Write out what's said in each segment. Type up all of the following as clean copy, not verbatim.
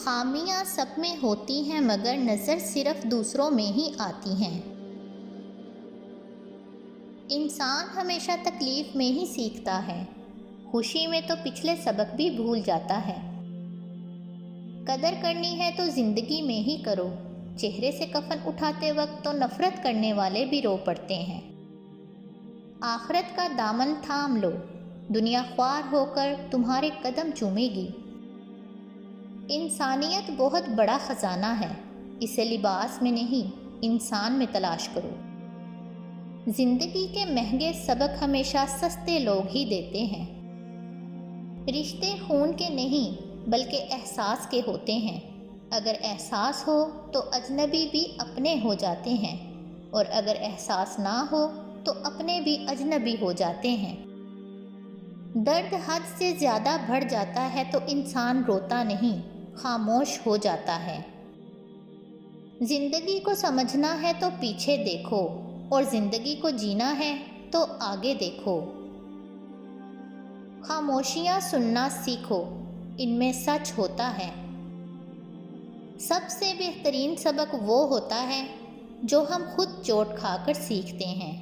خامیاں سب میں ہوتی ہیں مگر نظر صرف دوسروں میں ہی آتی ہیں۔ انسان ہمیشہ تکلیف میں ہی سیکھتا ہے، خوشی میں تو پچھلے سبق بھی بھول جاتا ہے۔ قدر کرنی ہے تو زندگی میں ہی کرو، چہرے سے کفن اٹھاتے وقت تو نفرت کرنے والے بھی رو پڑتے ہیں۔ آخرت کا دامن تھام لو، دنیا خوار ہو کر تمہارے قدم چومے گی۔ انسانیت بہت بڑا خزانہ ہے، اسے لباس میں نہیں انسان میں تلاش کرو۔ زندگی کے مہنگے سبق ہمیشہ سستے لوگ ہی دیتے ہیں۔ رشتے خون کے نہیں بلکہ احساس کے ہوتے ہیں، اگر احساس ہو تو اجنبی بھی اپنے ہو جاتے ہیں، اور اگر احساس نہ ہو تو اپنے بھی اجنبی ہو جاتے ہیں۔ درد حد سے زیادہ بڑھ جاتا ہے تو انسان روتا نہیں، خاموش ہو جاتا ہے۔ زندگی کو سمجھنا ہے تو پیچھے دیکھو، اور زندگی کو جینا ہے تو آگے دیکھو۔ خاموشیاں سننا سیکھو، ان میں سچ ہوتا ہے۔ سب سے بہترین سبق وہ ہوتا ہے جو ہم خود چوٹ کھا کر سیکھتے ہیں۔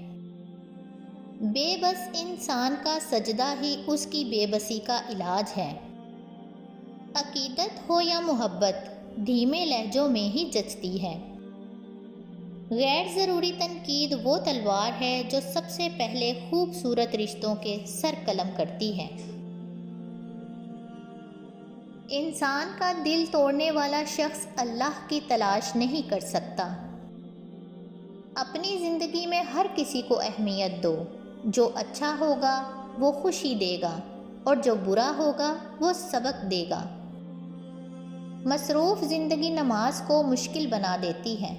بے بس انسان کا سجدہ ہی اس کی بے بسی کا علاج ہے۔ عقیدت ہو یا محبت، دھیمے لہجوں میں ہی جچتی ہے۔ غیر ضروری تنقید وہ تلوار ہے جو سب سے پہلے خوبصورت رشتوں کے سر قلم کرتی ہے۔ انسان کا دل توڑنے والا شخص اللہ کی تلاش نہیں کر سکتا۔ اپنی زندگی میں ہر کسی کو اہمیت دو، جو اچھا ہوگا وہ خوشی دے گا، اور جو برا ہوگا وہ سبق دے گا۔ مصروف زندگی نماز کو مشکل بنا دیتی ہے،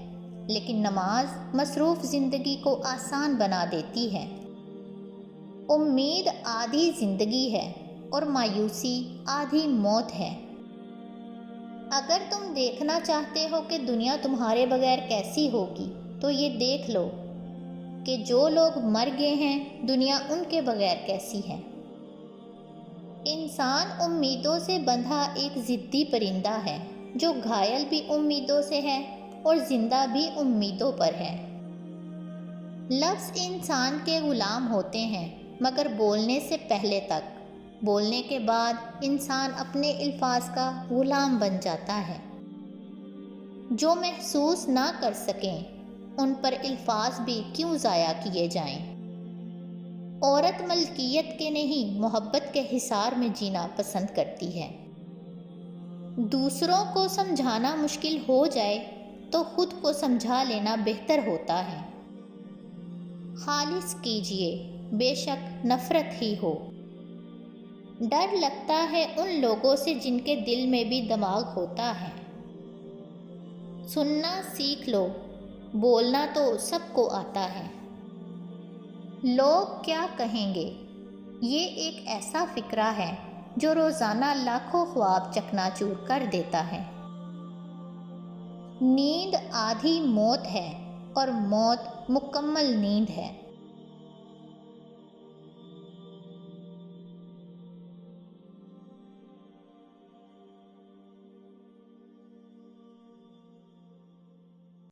لیکن نماز مصروف زندگی کو آسان بنا دیتی ہے۔ امید آدھی زندگی ہے اور مایوسی آدھی موت ہے۔ اگر تم دیکھنا چاہتے ہو کہ دنیا تمہارے بغیر کیسی ہوگی تو یہ دیکھ لو کہ جو لوگ مر گئے ہیں دنیا ان کے بغیر کیسی ہے۔ انسان امیدوں سے بندھا ایک ضدی پرندہ ہے جو گھائل بھی امیدوں سے ہے اور زندہ بھی امیدوں پر ہے۔ لفظ انسان کے غلام ہوتے ہیں مگر بولنے سے پہلے تک، بولنے کے بعد انسان اپنے الفاظ کا غلام بن جاتا ہے۔ جو محسوس نہ کر سکیں ان پر الفاظ بھی کیوں ضائع کیے جائیں۔ عورت ملکیت کے نہیں محبت کے حصار میں جینا پسند کرتی ہے۔ دوسروں کو سمجھانا مشکل ہو جائے تو خود کو سمجھا لینا بہتر ہوتا ہے۔ خالص کیجیے، بے شک نفرت ہی ہو۔ ڈر لگتا ہے ان لوگوں سے جن کے دل میں بھی دماغ ہوتا ہے۔ سننا سیکھ لو، بولنا تو سب کو آتا ہے۔ لوگ کیا کہیں گے، یہ ایک ایسا فکرہ ہے جو روزانہ لاکھوں خواب چکنا چور کر دیتا ہے۔ نیند آدھی موت ہے اور موت مکمل نیند ہے۔